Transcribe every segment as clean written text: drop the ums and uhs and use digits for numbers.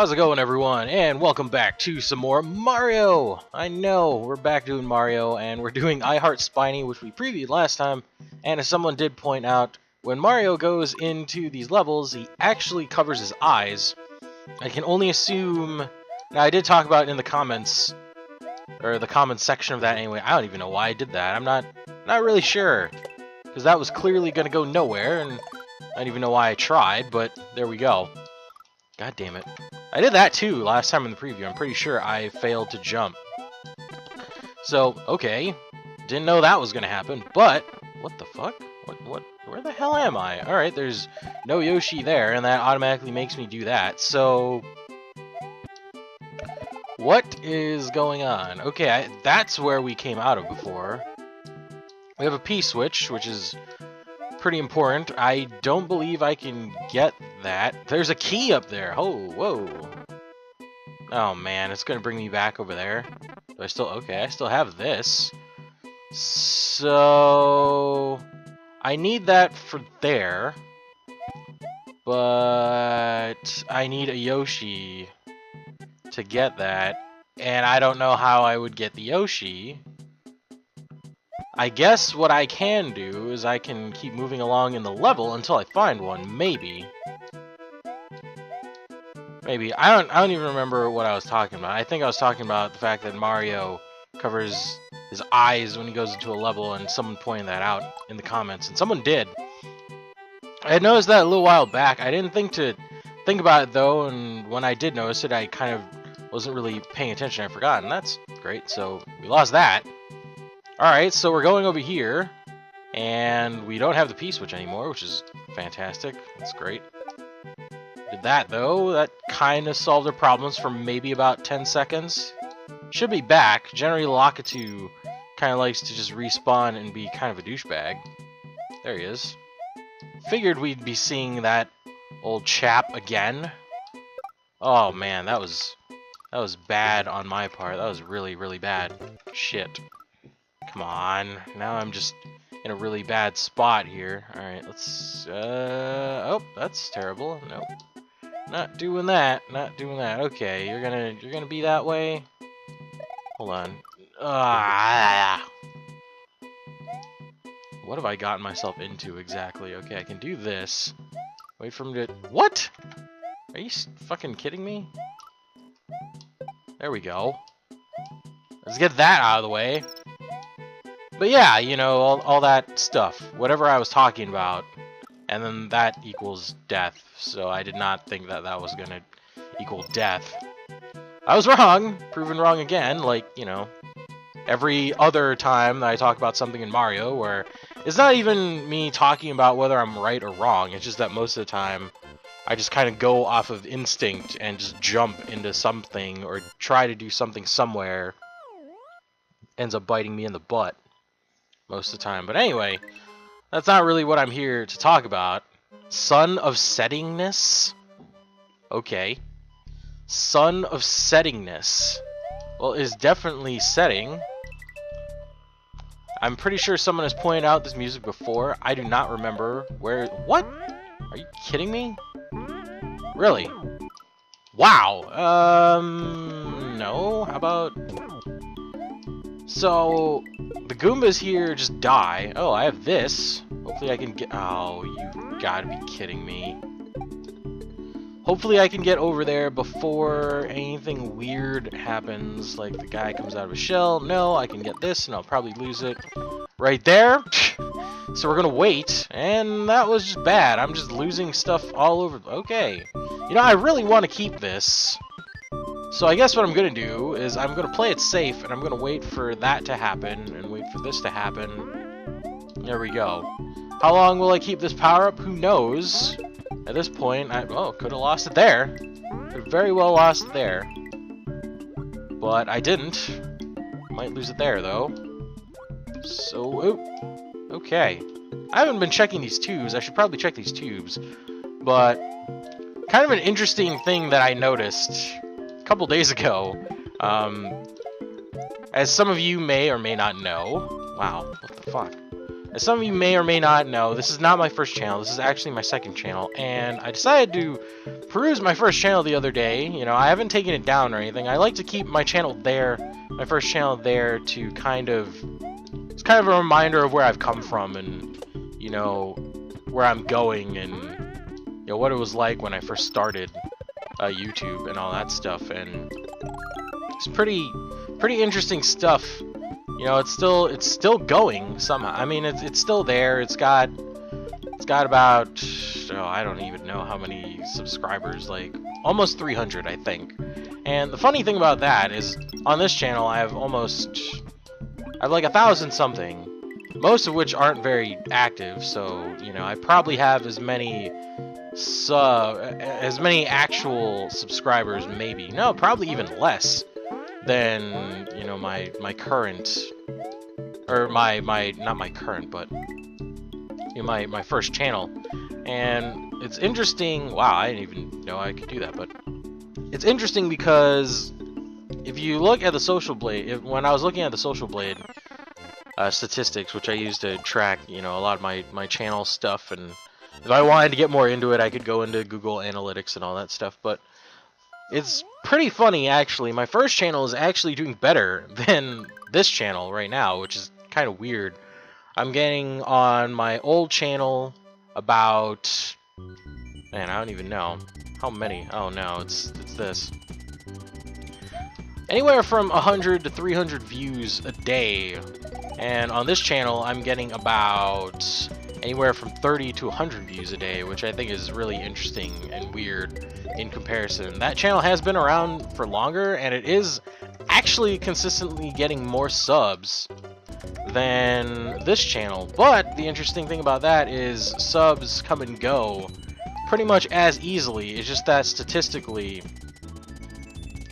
How's it going, everyone? And welcome back to some more Mario! I know, we're back doing Mario, and we're doing I Heart Spiny, which we previewed last time. And as someone did point out, when Mario goes into these levels, he actually covers his eyes. I can only assume... Now, I did talk about it in the comments, or the comments section of that anyway. I don't even know why I did that. I'm not really sure, because that was clearly going to go nowhere, and I don't even know why I tried, but there we go. God damn it. I did that too last time in the preview. I'm pretty sure I failed to jump. So, okay. Didn't know that was going to happen, but... What the fuck? Where the hell am I? Alright, there's no Yoshi there, and that automatically makes me do that. So... What is going on? Okay, that's where we came out of before. We have a P-switch, which is pretty important. I don't believe I can get that. There's a key up there. Oh, whoa. Oh man, it's gonna bring me back over there. Do I still... Okay, I still have this. So... I need that for there. But... I need a Yoshi to get that. And I don't know how I would get the Yoshi. I guess what I can do is I can keep moving along in the level until I find one, maybe. Maybe. I don't even remember what I was talking about. I think I was talking about the fact that Mario covers his eyes when he goes into a level, and someone pointed that out in the comments, and someone did. I had noticed that a little while back. I didn't think about it though, and when I did notice it, I kind of wasn't really paying attention. I forgot, and that's great. So we lost that. Alright, so we're going over here, and we don't have the P-switch anymore, which is fantastic. That's great. Did that, though. That kind of solved their problems for maybe about 10 seconds. Should be back. Generally, Lakitu kind of likes to just respawn and be kind of a douchebag. There he is. Figured we'd be seeing that old chap again. Oh, man, that was bad on my part. That was really, really bad. Shit. Come on. Now I'm just in a really bad spot here. Alright, let's... Oh, that's terrible. Nope. Not doing that. Not doing that. Okay, you're gonna be that way? Hold on. What have I gotten myself into exactly? Okay, I can do this. Wait for him to... What? Are you fucking kidding me? There we go. Let's get that out of the way. But yeah, you know, all that stuff. Whatever I was talking about. And then that equals death. So I did not think that that was gonna equal death. I was wrong! Proven wrong again, like, you know, every other time that I talk about something in Mario, where it's not even me talking about whether I'm right or wrong, it's just that most of the time I just kind of go off of instinct and just jump into something or try to do something somewhere. Ends up biting me in the butt most of the time. But anyway, that's not really what I'm here to talk about. Son of Settingness? Okay. Son of Settingness. Well, it's definitely setting. I'm pretty sure someone has pointed out this music before. I do not remember where... What? Are you kidding me? Really? Wow. No. How about... So, the Goombas here just die. Oh, I have this. Hopefully I can get... Oh, you gotta be kidding me. Hopefully I can get over there before anything weird happens, like the guy comes out of a shell. No, I can get this, and I'll probably lose it right there. So we're gonna wait, and that was just bad. I'm just losing stuff all over. Okay. You know, I really want to keep this. So I guess what I'm going to do is I'm going to play it safe, and I'm going to wait for that to happen, and wait for this to happen. There we go. How long will I keep this power-up? Who knows? At this point, oh, could have lost it there. Could have very well lost it there. But I didn't. Might lose it there, though. So, oh, okay. I haven't been checking these tubes. I should probably check these tubes. But, kind of an interesting thing that I noticed couple days ago, as some of you may or may not know. Wow, what the fuck? As some of you may or may not know, this is not my first channel. This is actually my second channel, and I decided to peruse my first channel the other day. You know, I haven't taken it down or anything. I like to keep my channel there, my first channel there, to it's kind of a reminder of where I've come from and, you know, where I'm going and, you know, what it was like when I first started YouTube and all that stuff. And it's pretty interesting stuff. You know, it's still going somehow. I mean, it's still there. It's got about, oh, I don't even know how many subscribers, like almost 300, I think. And the funny thing about that is, on this channel, I have like 1,000 something, most of which aren't very active. So, you know, I probably have as many actual subscribers, maybe. No, probably even less than, you know, my current, or not my current, but, you know, my first channel. And it's interesting. Wow, I didn't even know I could do that, but it's interesting because if you look at the Social Blade, when I was looking at the Social Blade statistics, which I use to track, you know, a lot of my channel stuff, and if I wanted to get more into it, I could go into Google Analytics and all that stuff. But it's pretty funny, actually. My first channel is actually doing better than this channel right now, which is kind of weird. I'm getting on my old channel about, man, I don't even know how many. Oh no, it's this. Anywhere from 100 to 300 views a day. And on this channel, I'm getting about anywhere from 30 to 100 views a day, which I think is really interesting and weird in comparison. That channel has been around for longer, and it is actually consistently getting more subs than this channel. But the interesting thing about that is subs come and go pretty much as easily. It's just that statistically,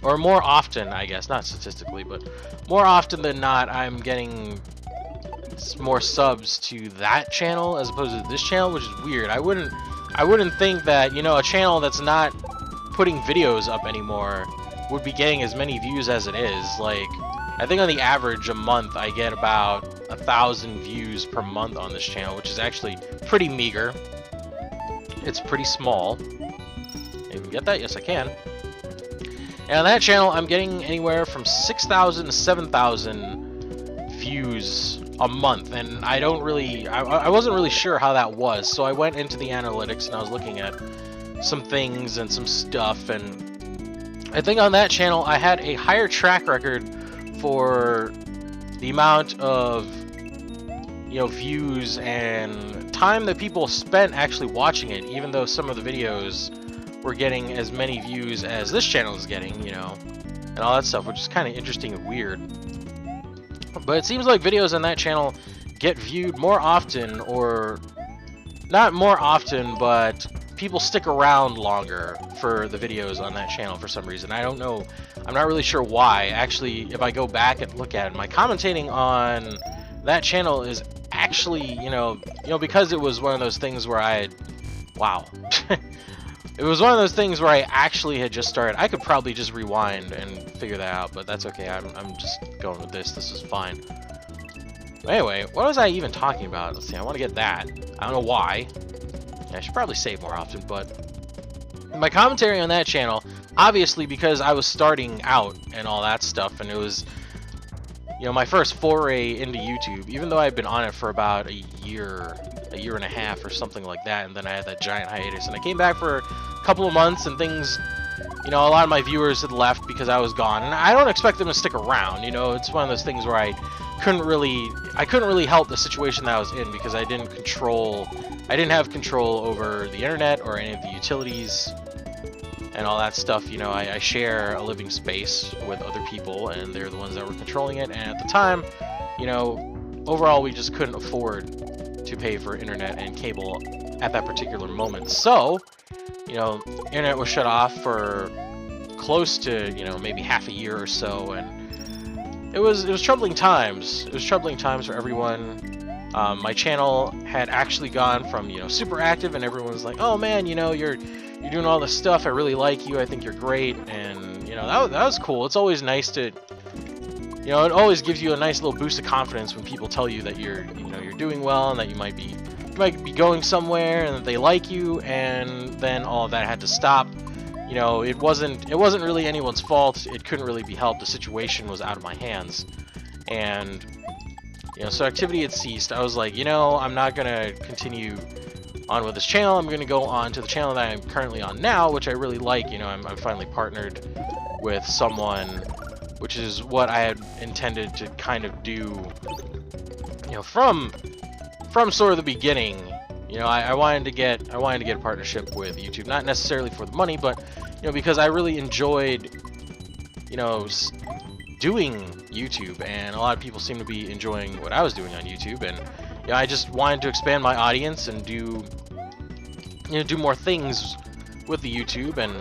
or more often, I guess, not statistically, but more often than not, I'm getting more subs to that channel as opposed to this channel, which is weird. I wouldn't think that, you know, a channel that's not putting videos up anymore would be getting as many views as it is. Like, I think on the average a month I get about 1,000 views per month on this channel, which is actually pretty meager. It's pretty small. You can get that? Yes, I can. And on that channel, I'm getting anywhere from 6,000 to 7,000 views a month, and I wasn't really sure how that was, so I went into the analytics and I was looking at some things and some stuff, and I think on that channel I had a higher track record for the amount of, you know, views and time that people spent actually watching it, even though some of the videos were getting as many views as this channel is getting, you know, and all that stuff, which is kind of interesting and weird. But it seems like videos on that channel get viewed more often, or not more often, but people stick around longer for the videos on that channel for some reason. I don't know. I'm not really sure why. Actually, if I go back and look at it, my commentating on that channel is actually, you know, because it was one of those things where I had, wow. It was one of those things where I actually had just started. I could probably just rewind and figure that out, but that's okay. I'm just going with this. This is fine. But anyway, what was I even talking about? Let's see. I want to get that. I don't know why. Yeah, I should probably save more often, but my commentary on that channel, obviously because I was starting out and all that stuff, and it was, you know, my first foray into YouTube, even though I'd been on it for about a year and a half or something like that, and then I had that giant hiatus, and I came back for a couple of months, and things, you know, a lot of my viewers had left because I was gone, and I don't expect them to stick around. You know, it's one of those things where I couldn't really help the situation that I was in, because I didn't have control over the internet or any of the utilities and all that stuff. You know, I share a living space with other people, and they're the ones that were controlling it, and at the time, you know, overall we just couldn't afford to pay for internet and cable at that particular moment. So, you know, internet was shut off for close to, you know, maybe half a year or so, and it was troubling times. It was troubling times for everyone. My channel had actually gone from, you know, super active, and everyone was like, "Oh man, you know, you're doing all this stuff. I really like you. I think you're great." And, you know, that was cool. It's always nice to, you know, it always gives you a nice little boost of confidence when people tell you that you're doing well and that you might be going somewhere and that they like you, and then all of that had to stop. You know, it wasn't really anyone's fault. It couldn't really be helped. The situation was out of my hands, and you know, so activity had ceased. I was like, you know, I'm not gonna continue on with this channel. I'm gonna go on to the channel that I'm currently on now, which I really like. You know, I'm finally partnered with someone, which is what I had intended to kind of do. You know, from sort of the beginning. You know, I wanted to get a partnership with YouTube, not necessarily for the money, but you know, because I really enjoyed, you know, doing YouTube, and a lot of people seem to be enjoying what I was doing on YouTube, and you know, I just wanted to expand my audience and do more things with the YouTube. And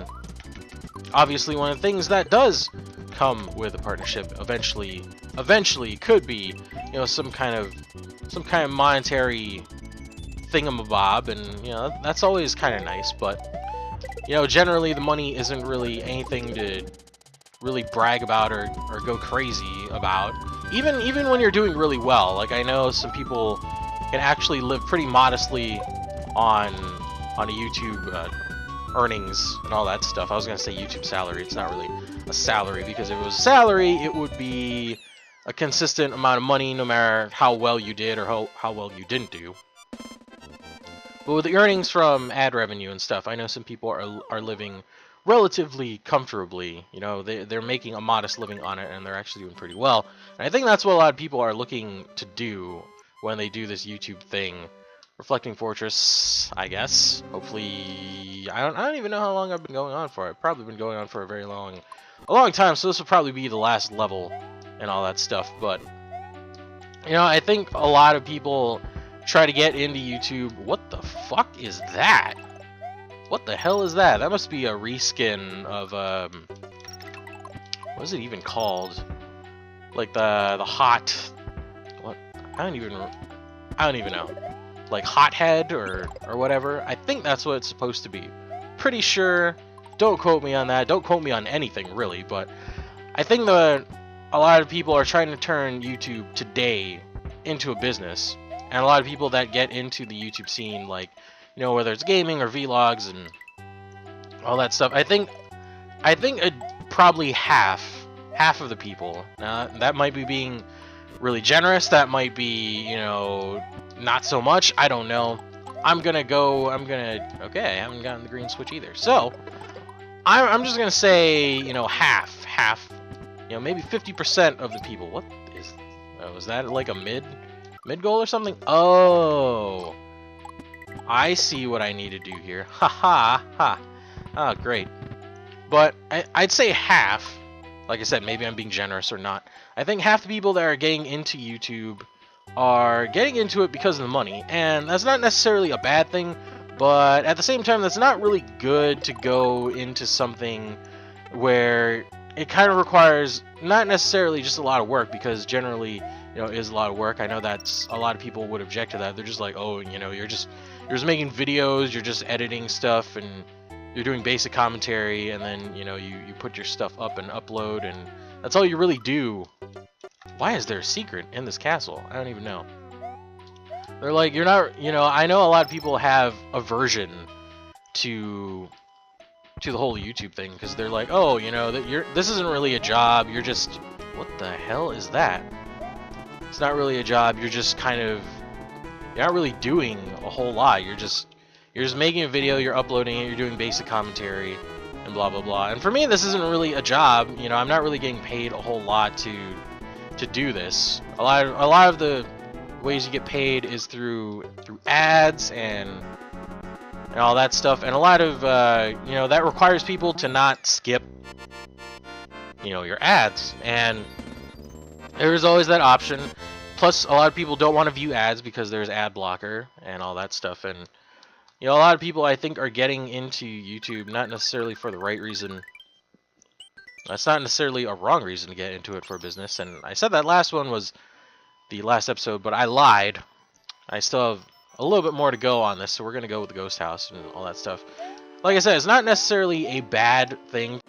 obviously one of the things that does come with a partnership eventually could be, you know, some kind of monetary thingamabob, and you know, that's always kind of nice. But you know, generally the money isn't really anything to really brag about or go crazy about, even when you're doing really well. Like, I know some people can actually live pretty modestly on a YouTube earnings and all that stuff. I was gonna say YouTube salary. It's not really a salary, because if it was a salary, it would be a consistent amount of money no matter how well you did or how well you didn't do. But with the earnings from ad revenue and stuff, I know some people are living relatively comfortably. You know, they're making a modest living on it, and they're actually doing pretty well. And I think that's what a lot of people are looking to do when they do this YouTube thing. Reflecting Fortress, I guess. Hopefully, I don't even know how long I've been going on for. I've probably been going on for a long time, so this will probably be the last level and all that stuff. But you know, I think a lot of people try to get into YouTube. What the fuck is that? What the hell is that? That must be a reskin of what is it even called? Like the hot, what? I don't even know. Like Hothead or whatever. I think that's what it's supposed to be. Pretty sure. Don't quote me on that. Don't quote me on anything really, but I think that a lot of people are trying to turn YouTube today into a business. And a lot of people that get into the YouTube scene, like, you know, whether it's gaming or vlogs and all that stuff, I think probably half of the people. Now, that might be being really generous. That might be, you know, not so much. I don't know. Okay, I haven't gotten the green switch either. So, I'm just gonna say, you know, half, you know, maybe 50% of the people. What is, is that like a mid goal or something? Oh, I see what I need to do here. Ha ha ha. Oh, great. But I'd say half. Like I said, maybe I'm being generous or not. I think half the people that are getting into YouTube are getting into it because of the money, and that's not necessarily a bad thing, but at the same time, that's not really good to go into something where it kind of requires not necessarily just a lot of work, because generally, you know, it is a lot of work. I know that's a lot of people would object to that. They're just like, oh, you know, you're just making videos, you're just editing stuff, and you're doing basic commentary, and then, you know, you put your stuff up and upload, and that's all you really do. Why is there a secret in this castle? I don't even know. They're like, you're not, you know, I know a lot of people have aversion to the whole YouTube thing, because they're like, oh, you know, this isn't really a job, you're just, what the hell is that? It's not really a job, you're just kind of, you're not really doing a whole lot, you're just making a video, you're uploading it, you're doing basic commentary, and blah blah blah. And for me, this isn't really a job, you know, I'm not really getting paid a whole lot to do this. A lot of the ways you get paid is through ads and all that stuff, and a lot of you know, that requires people to not skip, you know, your ads, and there's always that option. Plus, a lot of people don't want to view ads because there's ad blocker and all that stuff, and you know, a lot of people, I think, are getting into YouTube not necessarily for the right reason. That's not necessarily a wrong reason to get into it for a business, and I said that last one was the last episode, but I lied. I still have a little bit more to go on this, so we're going to go with the ghost house and all that stuff. Like I said, it's not necessarily a bad thing